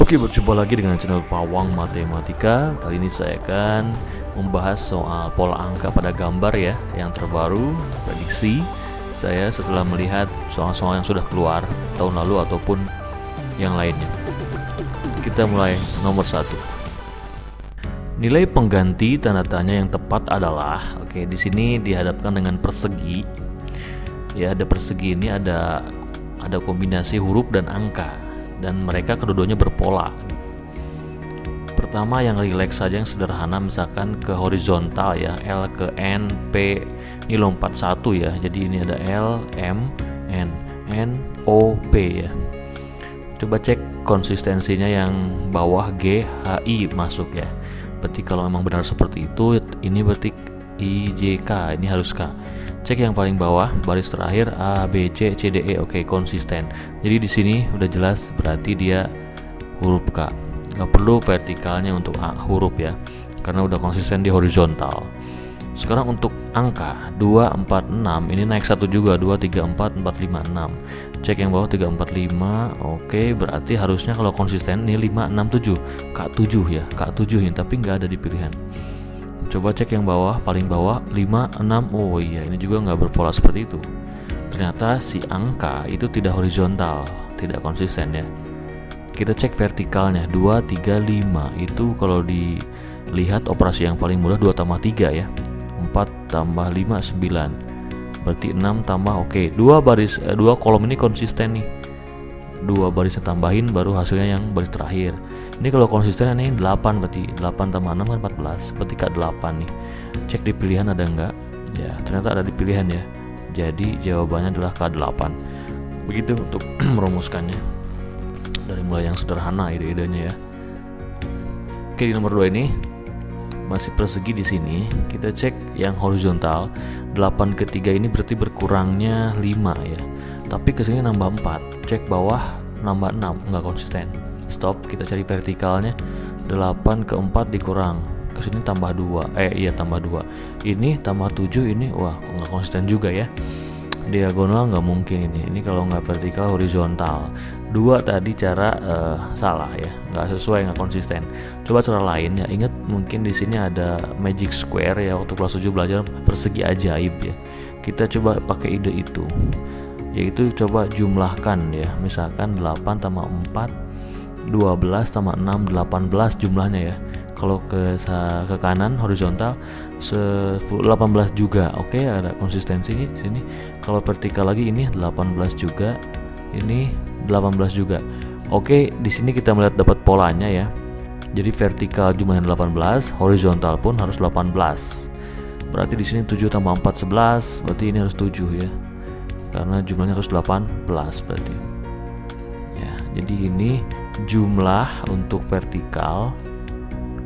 Oke, berjumpa lagi dengan channel Pawang Matematika. Kali ini saya akan membahas soal pola angka pada gambar ya, yang terbaru, prediksi saya setelah melihat soal-soal yang sudah keluar tahun lalu ataupun yang lainnya. Kita mulai nomor 1. Nilai pengganti tanda tanya yang tepat adalah, oke, di sini dihadapkan dengan persegi. Ya, ada persegi ini ada kombinasi huruf dan angka. Dan mereka kedua-duanya berpola. Pertama yang rileks saja, yang sederhana, misalkan ke horizontal ya, L ke N, P, ini lompat 1 ya, jadi ini ada L, M, N, O, P ya. Coba cek konsistensinya yang bawah G, H, I masuk ya. Berarti kalau memang benar seperti itu, ini berarti I, J, K, ini harus K. Cek yang paling bawah, baris terakhir A, B, C, C, D, E, oke, konsisten. Jadi di sini udah jelas berarti dia huruf K. Nggak perlu vertikalnya untuk A, huruf ya, karena udah konsisten di horizontal. Sekarang untuk angka 2, 4, 6, ini naik 1 juga, 2, 3, 4, 4, 5, 6. Cek yang bawah 3, 4, 5, oke, berarti harusnya kalau konsisten ini 5, 6, 7. K7 ya, K7 ini, tapi nggak ada di pilihan. Coba cek yang bawah, paling bawah 5, 6, oh iya, ini juga nggak berpola seperti itu. Ternyata si angka itu tidak horizontal, tidak konsisten ya. Kita cek vertikalnya 2, 3, 5, itu kalau dilihat operasi yang paling mudah 2 tambah 3 ya, 4 tambah 5, 9, berarti 6 tambah, oke, 2 kolom ini konsisten nih, 2 barisnya tambahin baru hasilnya yang baris terakhir. Ini kalau konsisten ini 8, berarti 8 tambah 6 kan 14, berarti K8 nih. Cek di pilihan ada enggak? Ya, ternyata ada di pilihan ya. Jadi jawabannya adalah K8. Begitu untuk merumuskannya. Dari mulai yang sederhana ide-idenya ya. Oke, di nomor 2 ini masih persegi di sini. Kita cek yang horizontal 8 ke 3 ini berarti berkurangnya 5 ya. Tapi kesini nambah 4. Cek bawah nambah 6, enggak konsisten. Stop, kita cari vertikalnya 8 ke 4 dikurang, kesini tambah 2, tambah 2, ini tambah 7, ini wah nggak konsisten juga ya. Diagonal nggak mungkin ini kalau nggak vertikal horizontal. 2 tadi cara salah ya, nggak sesuai, nggak konsisten. Coba cara lain ya, ingat mungkin di sini ada magic square ya, waktu kelas 7 belajar persegi ajaib ya. Kita coba pakai ide itu, yaitu coba jumlahkan ya, misalkan 8 tambah 4 12 tambah 6, 18 jumlahnya ya. Kalau ke kanan horizontal 18 juga. Oke, ada konsistensi di sini. Kalau vertikal lagi ini 18 juga. Ini 18 juga. Oke, di sini kita melihat dapat polanya ya. Jadi vertikal jumlahnya 18, horizontal pun harus 18. Berarti di sini 7 tambah 4 11, berarti ini harus 7 ya. Karena jumlahnya harus 18 berarti. Ya, jadi ini jumlah untuk vertikal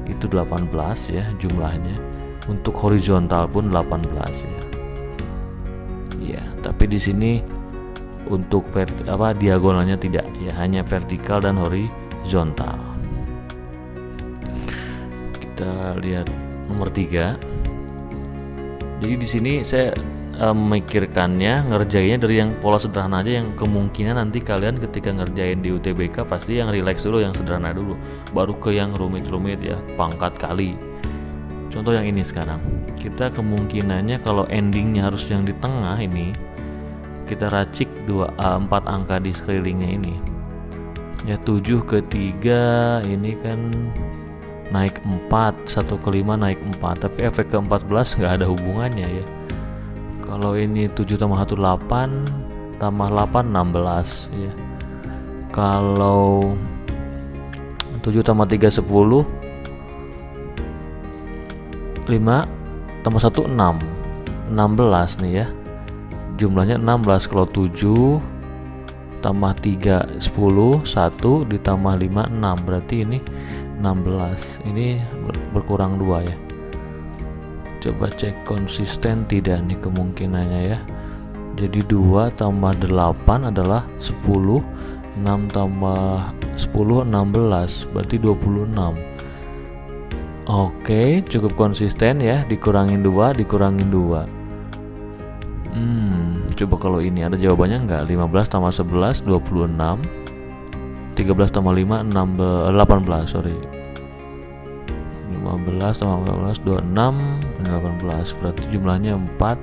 itu 18 ya jumlahnya, untuk horizontal pun 18 ya. Ya, tapi di sini untuk diagonalnya tidak ya, hanya vertikal dan horizontal. Kita lihat nomor 3. Jadi di sini saya memikirkannya, ngerjainnya dari yang pola sederhana aja, yang kemungkinan nanti kalian ketika ngerjain di UTBK pasti yang relax dulu, yang sederhana dulu, baru ke yang rumit-rumit ya, pangkat kali. Contoh yang ini sekarang, kita kemungkinannya kalau endingnya harus yang di tengah ini, kita racik 4 angka di sekelilingnya ini ya. 7 ke 3 ini kan naik 4, 1 ke 5 naik 4, tapi efek ke 14 nggak ada hubungannya ya. Kalau ini 7 tambah 1 8, tambah 8 16 ya. Kalau 7 tambah 3 10, 5 tambah 1 6, 16 nih ya. Jumlahnya 16. Kalau 7 tambah 3 10, 1 ditambah 5 6, berarti ini 16. Ini berkurang 2 ya. Coba cek konsisten tidak nih kemungkinannya ya. Jadi 2 tambah 8 adalah 10, 6 tambah 10 16, berarti 26. Oke, cukup konsisten ya, dikurangin 2, dikurangin 2. Coba kalau ini ada jawabannya enggak? 15 tambah 11 26. 13 tambah 5 16, 18 sorry 15 tambah 15 26 ini 18, berarti jumlahnya 4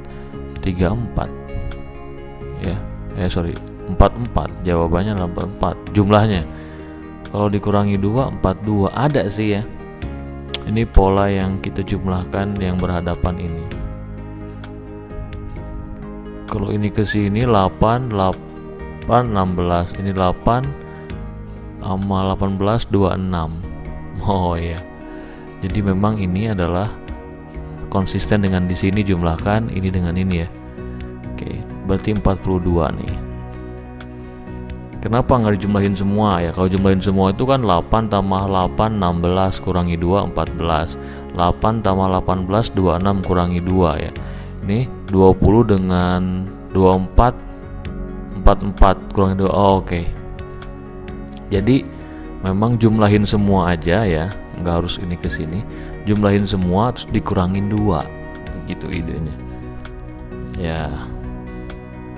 34 ya. Sorry 44, jawabannya 44 jumlahnya. Kalau dikurangi 2 42 ada sih ya. Ini pola yang kita jumlahkan yang berhadapan ini. Kalau ini ke sini 8 16, ini 8 sama 18 26. Oh ya. Jadi memang ini adalah konsisten dengan di sini jumlahkan ini dengan ini ya. Oke, berarti 42 nih. Kenapa nggak dijumlahin semua ya? Kalau jumlahin semua itu kan 8 tambah 8 16 kurangi 2 14. 8 tambah 18 26 kurangi 2 ya. Ini 20 dengan 24 44 kurangi 2. Oh, oke. Jadi memang jumlahin semua aja ya, nggak harus ini ke sini. Jumlahin semua terus dikurangin 2. Gitu idenya. Ya.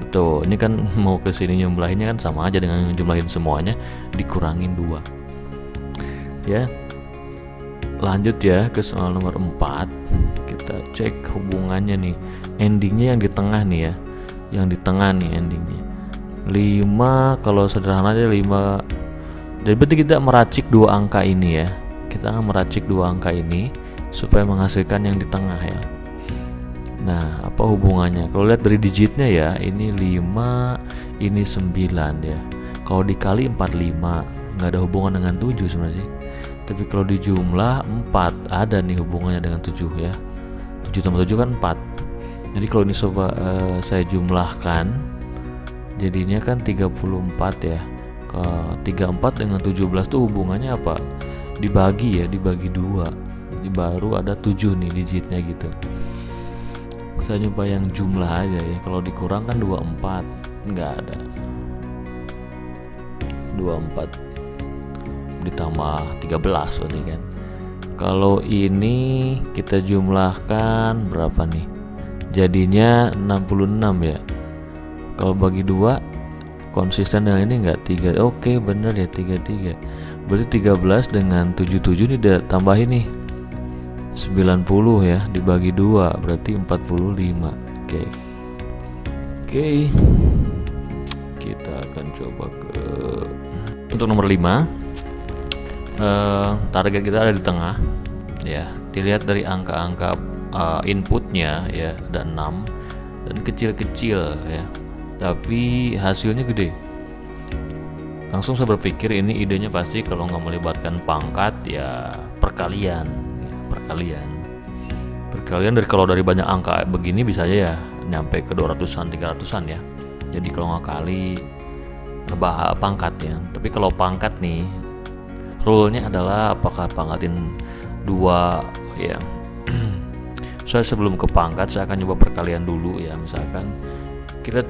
Betul, ini kan mau ke sini jumlahinnya kan sama aja dengan jumlahin semuanya dikurangin 2. Ya. Lanjut ya ke soal nomor 4. Kita cek hubungannya nih. Endingnya yang di tengah nih ya. Yang di tengah nih endingnya. 5 kalau sederhana aja 5. Jadi berarti kita meracik dua angka ini ya. Kita akan meracik dua angka ini supaya menghasilkan yang di tengah ya. Nah, apa hubungannya? Kalau lihat dari digitnya ya, ini 5, ini 9 ya. Kalau dikali 45, nggak ada hubungan dengan 7 sebenarnya sih. Tapi kalau dijumlah 4, ada nih hubungannya dengan 7 ya. 7 tambah 7 kan 4. Jadi kalau ini coba saya jumlahkan, jadinya kan 34 ya. 34 dengan 17 tuh hubungannya apa? Dibagi ya, dibagi 2. Jadi baru ada 7 nih digitnya gitu. Saya nyoba yang jumlah aja ya. Kalau dikurang kan 24, nggak ada. 24 ditambah 13 berarti kan. Kalau ini kita jumlahkan berapa nih? Jadinya 66 ya. Kalau bagi 2 konsisten dengan ini nggak 3. Oke, bener ya 33. Berarti 13 dengan 77 ini udah tambahin nih 90 ya, dibagi 2 berarti 45. Oke. Kita akan coba ke untuk nomor 5. Target kita ada di tengah ya. Dilihat dari angka-angka inputnya ya, ada 6 dan kecil-kecil ya. Tapi hasilnya gede. Langsung saya berpikir ini idenya pasti kalau nggak melibatkan pangkat ya perkalian dari kalau dari banyak angka begini bisa aja ya nyampe ke 200-an 300-an ya. Jadi kalau nggak kali pangkat ya. Tapi kalau pangkat nih rule-nya adalah apakah pangkatin 2 ya. Saya sebelum ke pangkat saya akan coba perkalian dulu ya. Misalkan kita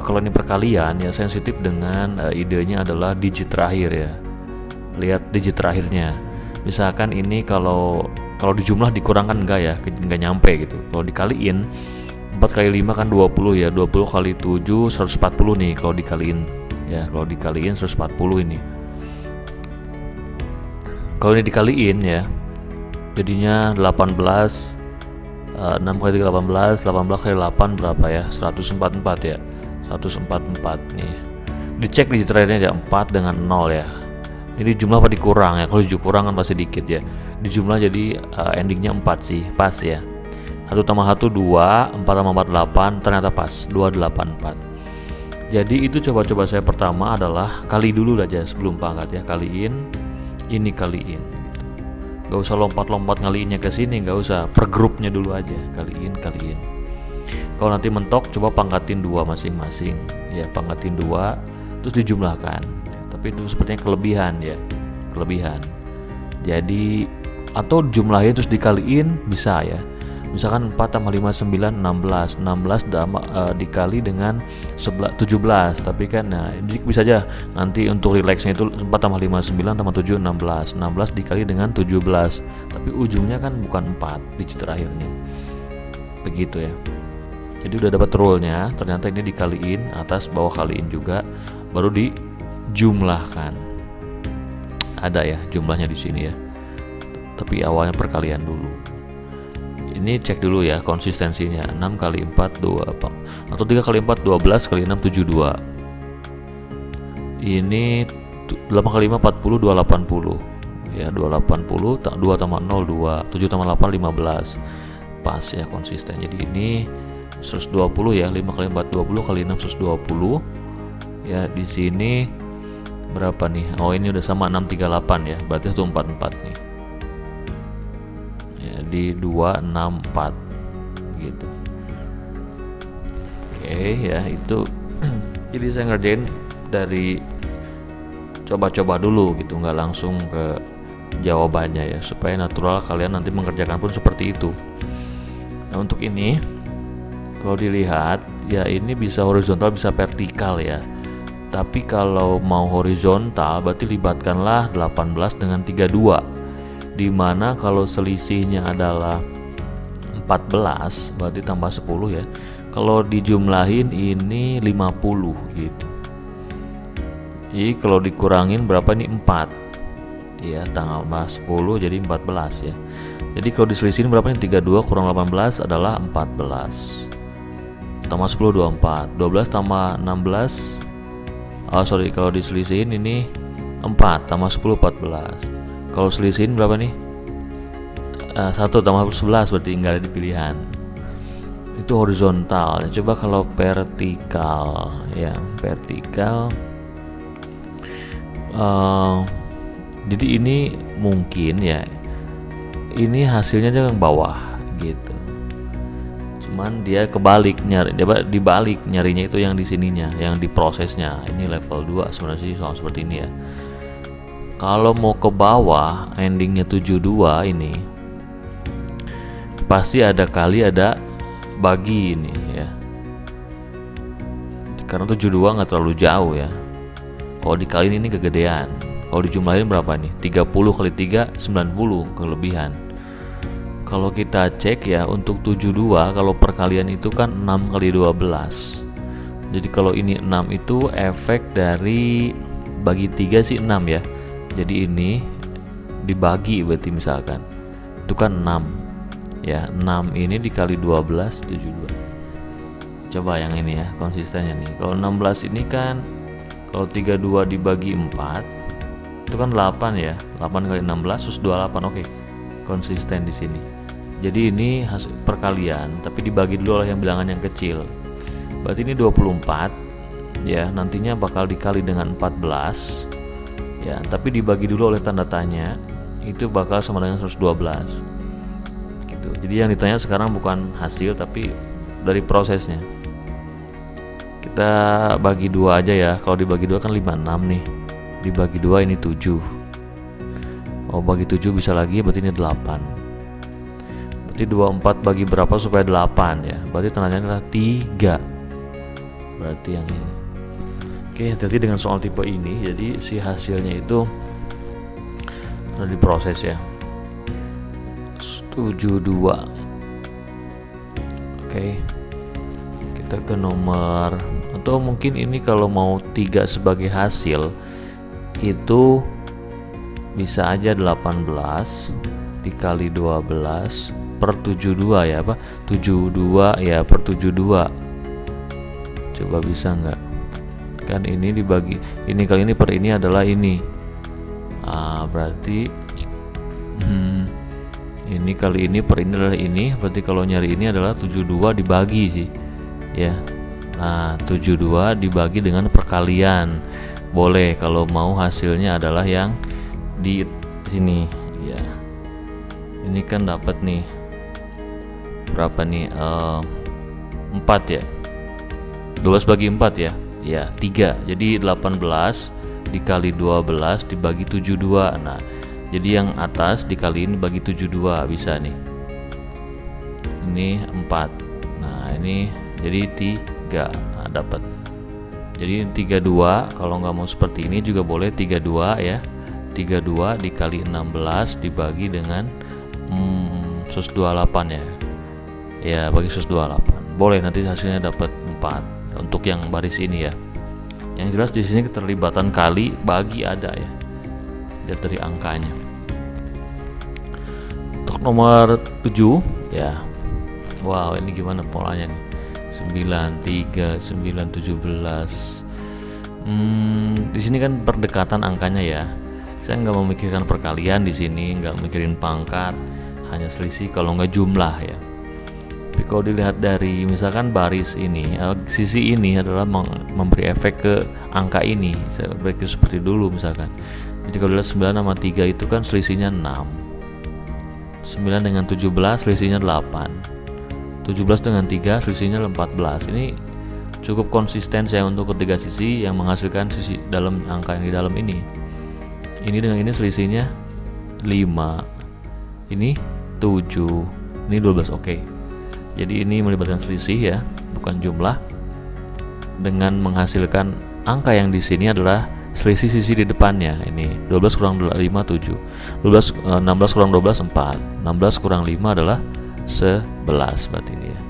kalau ini perkalian ya sensitif dengan idenya adalah digit terakhir ya. Lihat digit terakhirnya. Misalkan ini kalau dijumlah dikurangkan enggak ya, enggak nyampe gitu. Kalau dikaliin 4 kali 5 kan 20 ya. 20 kali 7 140 nih kalau dikaliin ya. Kalau dikaliin 140 ini. Kalau ini dikaliin ya jadinya 18 6 kali 3 18 kali 8 berapa ya? 144 ya. 144 nih. Dicek digit terakhirnya ya 4 dengan 0 ya. Ini jumlah apa dikurang ya? Kalau dikurang kan pasti dikit ya. Dijumlah jadi endingnya 4 sih, pas ya. 1 tambah 1 2, 4 tambah 4 8, ternyata pas 284. Jadi itu coba-coba saya pertama adalah kali dulu aja sebelum pangkat ya, kaliin ini kaliin gitu. Gak usah lompat-lompat ngaliinnya ke sini, gak usah, per grupnya dulu aja, kaliin. Kalau nanti mentok coba pangkatin 2 masing-masing ya, pangkatin 2 terus dijumlahkan ya, tapi itu sepertinya kelebihan. Jadi atau jumlahnya terus dikaliin bisa ya. Misalkan 4 tambah 5 9 16 dikali dengan 17, tapi kan nah jadi bisa aja nanti untuk rileksnya itu 4 tambah 5 9 tambah 7 16 dikali dengan 17, tapi ujungnya kan bukan 4 digit terakhirnya begitu ya. Jadi udah dapat rule-nya, ternyata ini dikaliin atas bawah kaliin juga baru dijumlahkan ada ya jumlahnya di sini ya. Tapi awalnya perkalian dulu. Ini cek dulu ya konsistensinya. 6 kali 4 2 apa? Atau 3 kali 4 12 kali 6 72. Ini 8 kali 5 40 280. Ya 280 2 tambah 0 2 7 tambah 8 15. Pas ya konsisten. Jadi ini 120 ya. 5 kali 4 20 kali 6 120. Ya di sini berapa nih? Oh ini udah sama 638 ya. Berarti 144 nih. Ya di 264 gitu. Oke ya itu. Jadi saya ngerjain dari coba-coba dulu gitu, nggak langsung ke jawabannya ya, supaya natural kalian nanti mengerjakan pun seperti itu. Nah untuk ini kalau dilihat ya ini bisa horizontal bisa vertikal ya. Tapi kalau mau horizontal berarti libatkanlah 18 dengan 32, dimana kalau selisihnya adalah 14 berarti tambah 10 ya. Kalau dijumlahin ini 50 gitu. Jadi kalau dikurangin berapa nih 4 ya, tambah 10 jadi 14 ya. Jadi kalau diselisihin berapa nih 32 kurang 18 adalah 14 tambah 10 24 12 tambah 16 kalau diselisihin ini 4 tambah 10 14. Kalau selisihin berapa nih 1 tambah 11 berarti enggak ada di pilihan. Itu horizontal. Coba kalau vertikal ya, vertikal jadi ini mungkin ya ini hasilnya yang bawah gitu, cuman dia kebalik dibalik nyarinya itu yang di sininya, yang di prosesnya. Ini level 2 sebenarnya sih soal seperti ini ya. Kalau mau ke bawah endingnya 72 ini pasti ada kali ada bagi ini ya, karena 72 nggak terlalu jauh ya. Kalau dikaliin ini kegedean. Kalau dijumlahin berapa nih? 30 kali 3 90 kelebihan. Kalau kita cek ya untuk 72 kalau perkalian itu kan 6 kali 12. Jadi kalau ini 6 itu efek dari bagi 3 sih 6 ya. Jadi ini dibagi berarti misalkan itu kan 6 ya, 6 ini dikali 12 72. Coba yang ini ya konsistennya nih. Kalau 16 ini kan kalau 32 dibagi 4 itu kan 8 ya. 8 kali 16 terus 28. Oke. Konsisten di sini. Jadi ini hasil perkalian tapi dibagi dulu oleh yang bilangan yang kecil. Berarti ini 24 ya, nantinya bakal dikali dengan 14 ya, tapi dibagi dulu oleh tanda tanya. Itu bakal sama dengan 112 gitu. Jadi yang ditanya sekarang bukan hasil tapi dari prosesnya. Kita bagi 2 aja ya. Kalau dibagi 2 kan 56 nih. Dibagi 2 ini 7. Oh bagi 7 bisa lagi, berarti ini 8. Berarti 24 bagi berapa supaya 8 ya. Berarti tandanya adalah 3. Berarti yang ini. Oke, hati-hati dengan soal tipe ini. Jadi si hasilnya itu ada diproses ya. 72. Oke. Kita ke nomor, atau mungkin ini kalau mau 3 sebagai hasil itu bisa aja 18 dikali 12 per 72 ya, apa 72 ya per 72. Coba bisa nggak? Kan ini dibagi ini kali ini per ini adalah ini. Berarti ini kali ini per ini adalah ini. Berarti kalau nyari ini adalah 72 dibagi sih ya. Nah 72 dibagi dengan perkalian boleh kalau mau hasilnya adalah yang di sini ya. Ini kan dapat nih berapa nih 4 ya, 12 bagi 4 ya ya 3. Jadi 18 dikali 12 dibagi 72. Nah jadi yang atas dikaliin bagi 72 bisa nih, ini 4. Nah ini jadi 3. Nah, dapat. Jadi 32. Kalau nggak mau seperti ini juga boleh 32 ya. 32 dikali 16 dibagi dengan 128 ya. Ya bagi 128. Boleh, nanti hasilnya dapat 4 untuk yang baris ini ya. Yang jelas di sini keterlibatan kali bagi ada ya. lihat dari angkanya. Untuk nomor 7 ya, wow ini gimana polanya nih, 9, 3, 9, 17. Di sini kan berdekatan angkanya ya. Saya nggak memikirkan perkalian di sini, nggak mikirin pangkat, hanya selisih kalau nggak jumlah ya. Tapi kalau dilihat dari misalkan baris ini, sisi ini adalah memberi efek ke angka ini. Saya break seperti dulu misalkan. Jadi kalau dilihat 9 sama 3 itu kan selisihnya 6. 9 dengan 17 selisihnya 8. 17 dengan 3 selisihnya 14. Ini cukup konsisten saya untuk ketiga sisi yang menghasilkan sisi dalam angka yang di dalam ini. Ini dengan ini selisihnya 5. Ini 7. Ini 12. Oke. Jadi ini melibatkan selisih ya, bukan jumlah. Dengan menghasilkan angka yang di sini adalah selisih sisi di depannya. Ini 12 kurang 5 7. 16 kurang 12 4. 16 kurang 5 adalah 11 berarti ini ya.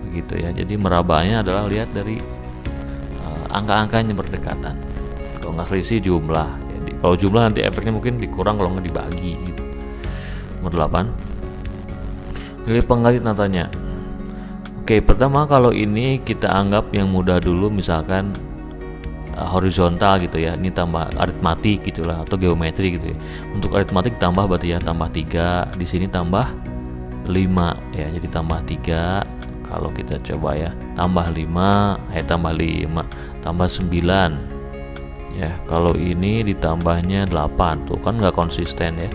Begitu ya. Jadi merabanya adalah lihat dari angka-angkanya berdekatan. Kalau nggak selisih jumlah. Jadi kalau jumlah nanti efeknya mungkin dikurang kalau nggak dibagi gitu. Nomor 8. Nilai pengganti tanya. Oke, pertama kalau ini kita anggap yang mudah dulu, misalkan horizontal gitu ya. Ini tambah aritmatik gitulah atau geometri gitu ya. Untuk aritmatik tambah berarti ya tambah 3, di sini tambah 5 ya. Jadi tambah 3. Kalau kita coba ya, tambah 5, tambah 5, tambah 9. Ya, kalau ini ditambahnya 8, tuh kan nggak konsisten ya.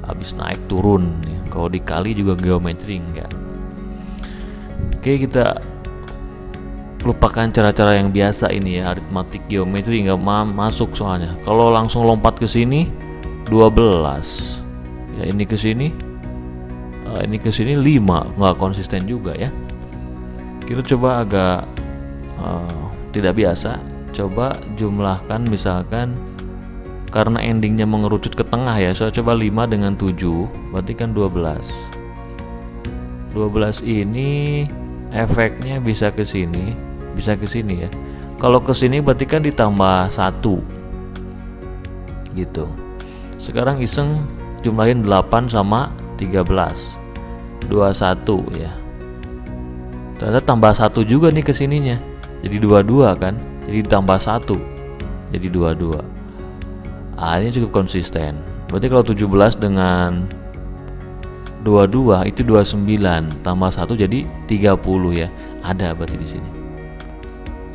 Habis naik turun ya. Kalau dikali juga geometri enggak. Oke, kita lupakan cara-cara yang biasa ini ya, aritmatik geometri nggak masuk soalnya. Kalau langsung lompat ke sini 12. Ya, ini ke sini 5, nggak konsisten juga ya. Kita coba agak tidak biasa, coba jumlahkan misalkan, karena endingnya mengerucut ke tengah ya. Saya coba 5 dengan 7 berarti kan 12. 12 ini efeknya bisa ke sini, bisa ke sini ya. Kalau ke sini berarti kan ditambah 1 gitu. Sekarang iseng jumlahin 8 sama 13, 21 ya. Ternyata tambah 1 juga nih ke sininya. Jadi 22 kan. Jadi tambah 1. Jadi 22. Ini cukup konsisten. Berarti kalau 17 dengan 22 itu 29 tambah 1 jadi 30 ya. Ada berarti di sini.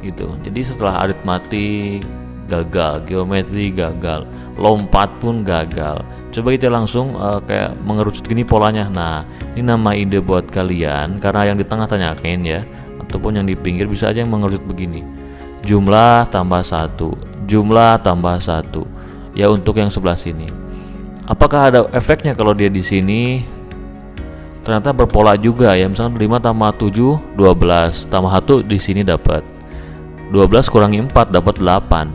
Gitu. Jadi setelah aritmatik gagal, geometri gagal, lompat pun gagal. Coba kita langsung kayak mengerucut gini polanya. Nah, ini nama ide buat kalian, karena yang di tengah tanyain ya, ataupun yang di pinggir bisa aja yang mengerucut begini. Jumlah tambah 1, jumlah tambah 1. Ya untuk yang sebelah sini. Apakah ada efeknya kalau dia di sini? Ternyata berpola juga ya. Misalkan 5 tambah 7 12, tambah 1 di sini dapat 12 kurangi 4 dapat 8.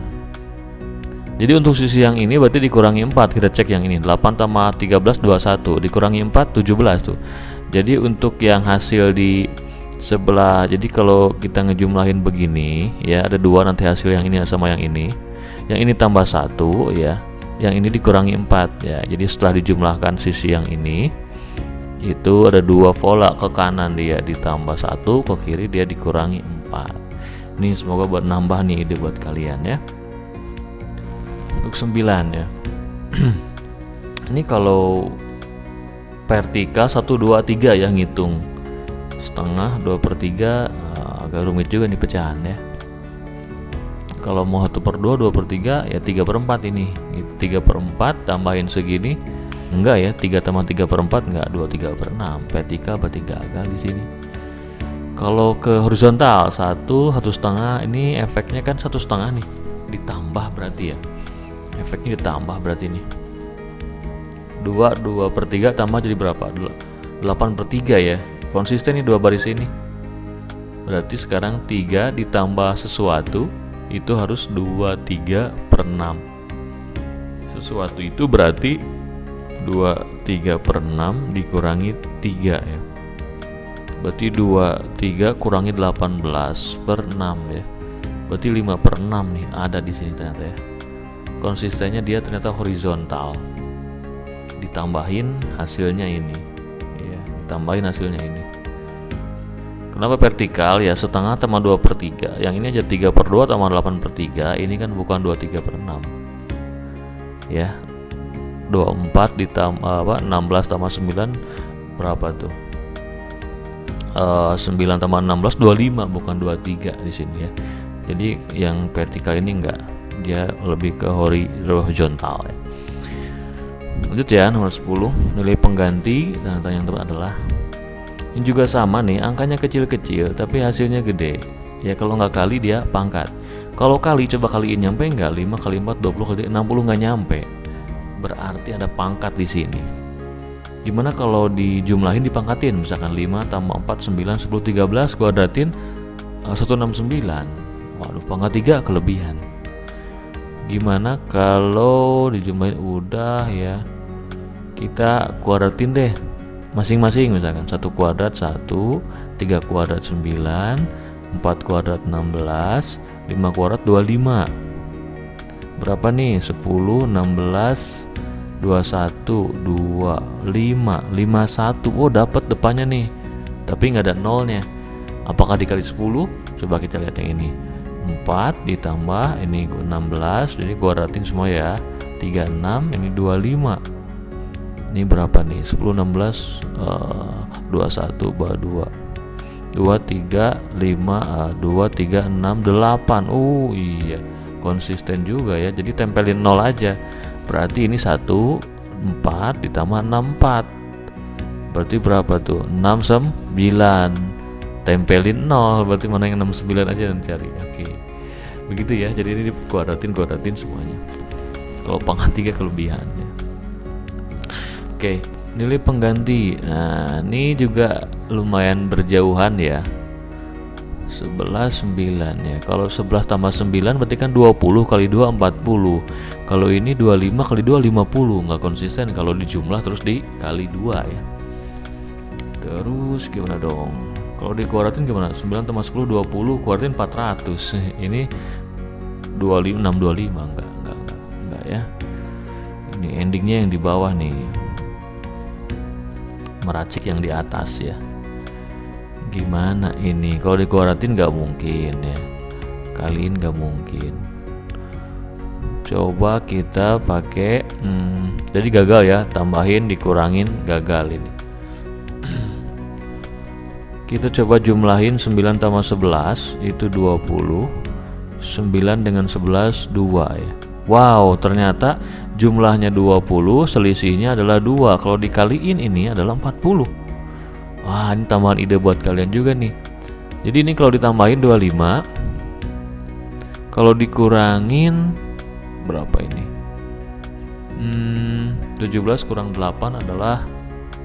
Jadi untuk sisi yang ini berarti dikurangi 4. Kita cek yang ini. 8 tambah 13 21, dikurangi 4 17 tuh. Jadi untuk yang hasil di sebelah, jadi kalau kita ngejumlahin begini ya, ada 2 nanti hasil yang ini sama yang ini. Yang ini tambah 1 ya, yang ini dikurangi 4 ya. Jadi setelah dijumlahkan sisi yang ini, itu ada 2 pola, ke kanan dia ditambah 1, ke kiri dia dikurangi 4. Ini semoga buat nambah nih ide buat kalian ya. Untuk 9 ya. Ini kalau vertikal 1 2 3 ya, ngitung setengah 2/3 agak rumit juga nih pecahan ya. Kalau mau 1/2 2/3 ya 3/4 ini. 3/4 tambahin segini enggak ya, 3 tambah 3/4 enggak, 2 3/6. Vertikal berarti gagal di sini. Kalau ke horizontal 1/1/2 ini efeknya kan 1/2 nih, ditambah berarti ya. Efeknya ditambah berarti nih. 2/3 tambah jadi berapa? 8/3 ya. Konsisten nih 2 baris ini. Berarti sekarang 3 ditambah sesuatu itu harus 2/3/6. Sesuatu itu berarti 2/3/6 dikurangi 3 ya. Berarti 23 kurangi 18/6 ya. Berarti 5/6 nih ada di sini ternyata ya. konsistennya dia ternyata horizontal. Ditambahin hasilnya ini ya, ditambahin hasilnya ini. Kenapa vertikal? Ya setengah tambah 2/3. Yang ini aja 3/2 tambah 8/3. Ini kan bukan 23/6 ya. 24 ditambah 16 tambah 9 berapa tuh? 9 tambah 16 25, bukan 23 di sini ya. Jadi yang vertikal ini enggak, dia lebih ke horizontal ya. Lanjut ya, nomor 10, nilai pengganti. Nah, yang tepat adalah ini juga sama nih, angkanya kecil-kecil tapi hasilnya gede. Ya kalau nggak kali dia pangkat. Kalau kali coba kaliin, nyampe nggak? 5 kali 4 20 kali 60 nggak nyampe. Berarti ada pangkat di sini. Gimana kalau dijumlahin dipangkatin? Misalkan 5 tambah 4 9 10 13 kuadratin 169. Waduh, pangkat 3 kelebihan. Gimana kalau dijumlahin? Udah ya, kita kuadratin deh masing-masing. Misalkan 1 kuadrat 1, 3 kuadrat 9, 4 kuadrat 16, 5 kuadrat 25. Berapa nih? 10, 16, 21, 2, 5, 51. Oh, dapat depannya nih. Tapi nggak ada nolnya. Apakah dikali 10? Coba kita lihat yang ini. 4 ditambah ini 16, jadi kuadratin semua ya. 36, ini 25. Ini berapa nih? 10 16 21 2 2 3 5 2 3 6 8. Oh iya, konsisten juga ya. Jadi tempelin 0 aja. Berarti ini 1 4 ditambah 6 4. Berarti berapa tuh? 6 9. Tempelin 0, berarti mana yang 69 aja dan cari. Oke. Begitu ya. Jadi ini kuadratin semuanya. Kalau pangkat 3 kelebihannya. Oke, nilai pengganti. Nah, ini juga lumayan berjauhan ya. 11 9 ya. Kalau 11 tambah 9 berarti kan 20 kali 2 40. Kalau ini 25 kali 2 50. Nggak konsisten kalau dijumlah terus dikali 2 ya. Terus gimana dong? Kalau dikuadratin gimana? 9 tambah 10 20, kuadratin 400. Ini 25 625 enggak ya. Ini endingnya yang di bawah nih. Meracik yang di atas ya. Gimana ini? Kalau dikuadratin nggak mungkin ya. Kaliin nggak mungkin. Coba kita pakai jadi gagal ya. Tambahin dikurangin gagal ini. Kita coba jumlahin 9 tambah 11 itu 20. 9 dengan 11 2 ya. Wow, ternyata jumlahnya 20, selisihnya adalah 2. Kalau dikaliin ini adalah 40. Wah, ini tambahan ide buat kalian juga nih. Jadi ini kalau ditambahin 25, kalau dikurangin berapa ini? 17 kurang 8 adalah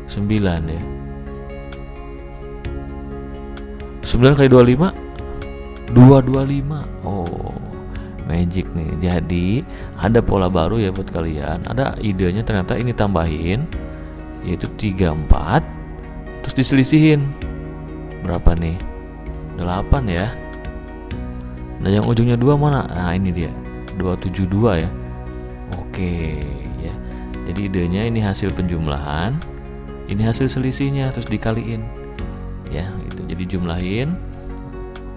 9 ya. 9 kali 25 225. Oh, magic nih. Jadi ada pola baru ya buat kalian. Ada idenya, ternyata ini tambahin yaitu 34 terus diselisihin berapa nih? 8 ya. Nah yang ujungnya 2 mana? Nah ini dia 272 ya. Oke ya. Jadi idenya ini hasil penjumlahan, ini hasil selisihnya terus dikaliin ya gitu. Jadi jumlahin,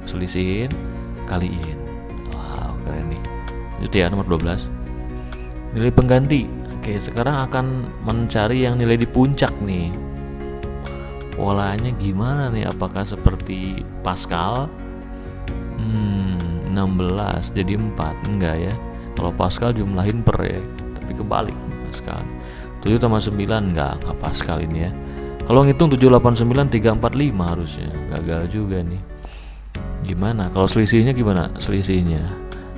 selisihin, kaliin. Wow, keren nih. Itu ya nomor 12. Nilai pengganti. Oke, sekarang akan mencari yang nilai di puncak nih. Polanya gimana nih? Apakah seperti Pascal? 16 jadi 4. Enggak ya. Kalau Pascal jumlahin per ya. Tapi kebalik Pascal. 7 tambah 9 enggak Pascal ini ya. Kalau ngitung 7 8 9 3 4 5 harusnya. Gagal juga nih. Gimana? Kalau selisihnya gimana? Selisihnya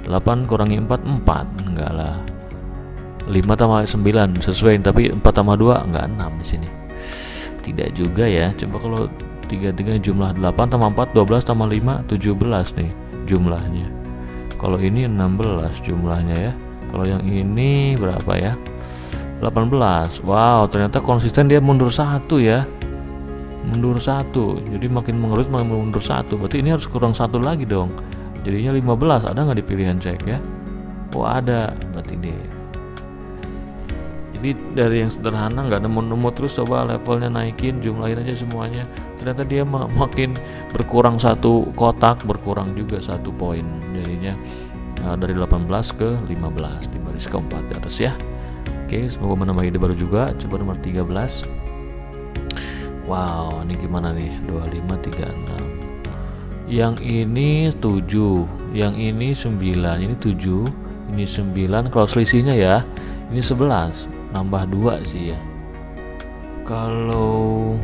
8 kurangi 4 4. Enggak lah. 5 tambah 9 sesuai, tapi 4 tambah 2 enggak 6 di sini. Tidak juga ya. Coba kalau 3 jumlah 8 tambah 4 12 tambah 5 17 nih jumlahnya. Kalau ini 16 jumlahnya ya. Kalau yang ini berapa ya? 18. Wow, ternyata konsisten, dia mundur 1 ya. Mundur 1. Jadi makin mengerut makin mundur 1. Berarti ini harus kurang 1 lagi dong. Jadinya 15. Ada nggak di pilihan cek ya? Oh ada, berarti deh. Jadi dari yang sederhana nggak nemu-nemu, terus coba levelnya naikin, jumlahin aja semuanya. Ternyata dia makin berkurang satu kotak, berkurang juga 1 poin. Jadinya dari 18 ke 15 di baris keempat di atas ya. Oke, semoga menambah ide baru juga. Coba nomor 13. Wow, ini gimana nih? 25, 36. Yang ini 7, yang ini 9, ini 7, ini 9. Kalau selisihnya ya, ini 11, nambah 2 sih ya. Kalau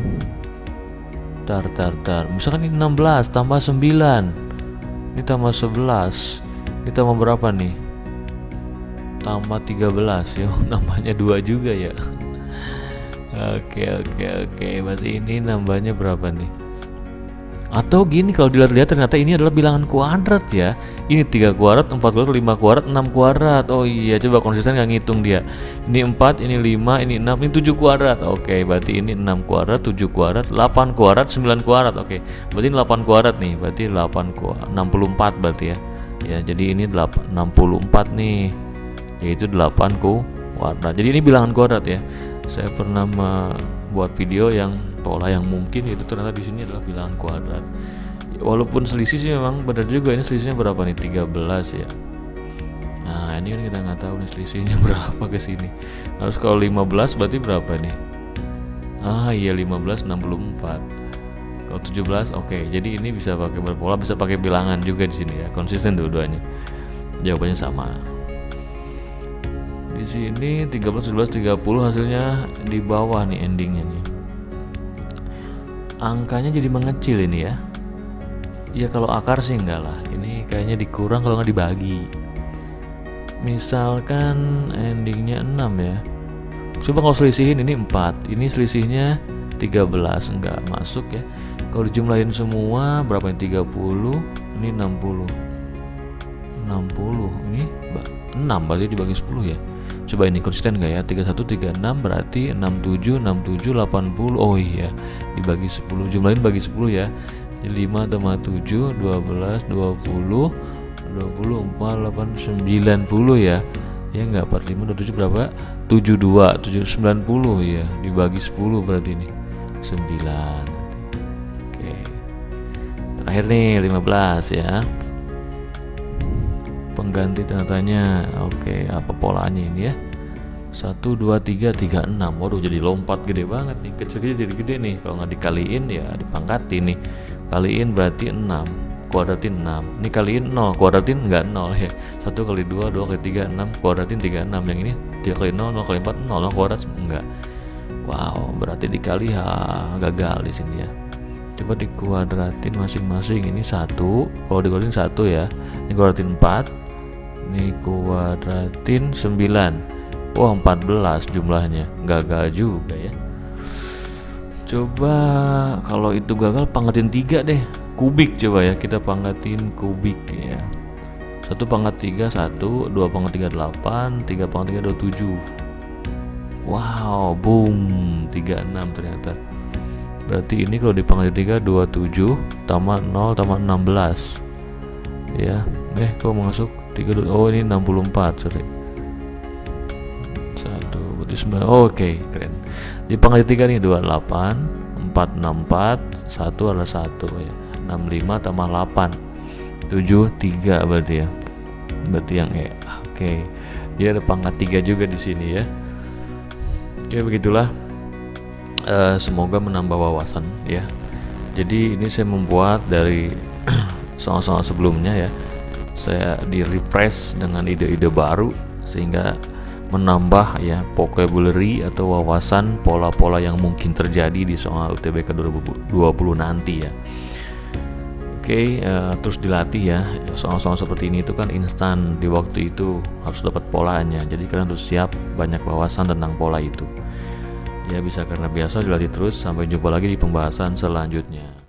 tar, misalkan ini 16 tambah 9, ini tambah 11, ini tambah berapa nih? Tambah 13 ya, nambahnya 2 juga ya. Oke, berarti ini nambahnya berapa nih? Atau gini, kalau dilihat-lihat ternyata ini adalah bilangan kuadrat ya. Ini 3 kuadrat, 4 kuadrat, 5 kuadrat, 6 kuadrat. Oh iya, coba konsisten nggak ngitung dia. Ini 4, ini 5, ini 6, ini 7 kuadrat. Oke, berarti ini 6 kuadrat, 7 kuadrat, 8 kuadrat, 9 kuadrat. Oke, berarti ini 8 kuadrat nih. Berarti 8 kuadrat, 64 berarti ya. Ya, jadi ini 64 nih. Yaitu 8 kuadrat. Jadi ini bilangan kuadrat ya. Saya pernah membuat video yang pola yang mungkin itu ternyata di sini adalah bilangan kuadrat. Walaupun selisih sih memang benar juga, ini selisihnya berapa nih? 13 ya. Nah, ini kan kita nggak tahu nih selisihnya berapa ke sini. Harus kalau 15 berarti berapa nih? Ah iya, 15 64. Kalau 17 oke. Jadi ini bisa pakai berpola, bisa pakai bilangan juga di sini ya. Konsisten dua-duanya. Jawabannya sama. Di sini 13, 17, 30 hasilnya di bawah nih endingnya nih. Angkanya jadi mengecil ini ya. Ya kalau akar sih enggak lah. Ini kayaknya dikurang kalau nggak dibagi. Misalkan endingnya 6 ya. Coba kalau selisihin ini 4. Ini selisihnya 13, enggak masuk ya. Kalau dijumlahin semua berapa ini? 30, ini 60. 60, ini 6 berarti dibagi 10 ya. Coba ini konsisten nggak ya? 31, 36 berarti 67, 67, 80. Oh iya, dibagi 10, jumlahin bagi 10 ya. Jadi 5 tambah 7, 12, 20, 24, 8, 90 ya. Ya nggak, 45, 27 berapa? 72, 90 ya. Dibagi 10 berarti ini 9. Oke. Terakhir nih 15 ya. Pengganti tanda-tanya. Oke, apa polanya ini ya? 1, 2, 3, 3, 6. Waduh, jadi lompat gede banget nih. Kecil-kecil jadi gede nih. Kalau nggak dikaliin ya dipangkatin nih. Kaliin berarti 6, kuadratin 6. Ini kaliin 0, kuadratin nggak 0 ya. 1 kali 2, 2 kali 3, 6, kuadratin 36. Yang ini 3 kali 0, 0 kali 4, 0 kuadrat enggak. Wow, berarti dikali gagal di sini ya. Coba dikuadratin masing-masing. Ini 1, kalau dikuadratin 1 ya. Ini kuadratin 4. Ini kuadratin 9. Wah, 14 jumlahnya. Gagal juga ya. Coba kalau itu gagal pangkatin 3 deh. Kubik coba ya, kita pangkatin kubik ya. 1 pangkat 3 1, 2 pangkat 3 8, 3 pangkat 3 27. Wow, boom, 36 ternyata. Berarti ini kalau dipangkat 3 27 tambah 0 tambah 16. Ya, kok masuk 3, oh ini 64, sorry. 1 berarti 9. Oke, keren. Di pangkat 3 nih 28, 4 64, 1 adalah 1 ya. 65 tambah 8, 73 berarti ya. Berarti yang oke. Jadi ada pangkat 3 juga di sini ya. Oke, begitulah. Semoga menambah wawasan ya. Jadi ini saya membuat dari soal-soal sebelumnya ya. Saya di-refresh dengan ide-ide baru sehingga menambah ya vocabulary atau wawasan pola-pola yang mungkin terjadi di soal UTBK 2020 nanti ya. Oke, terus dilatih ya. Soal-soal seperti ini itu kan instan, di waktu itu harus dapat polanya. Jadi kalian harus siap banyak wawasan tentang pola itu. Ya bisa karena biasa dilatih terus. Sampai jumpa lagi di pembahasan selanjutnya.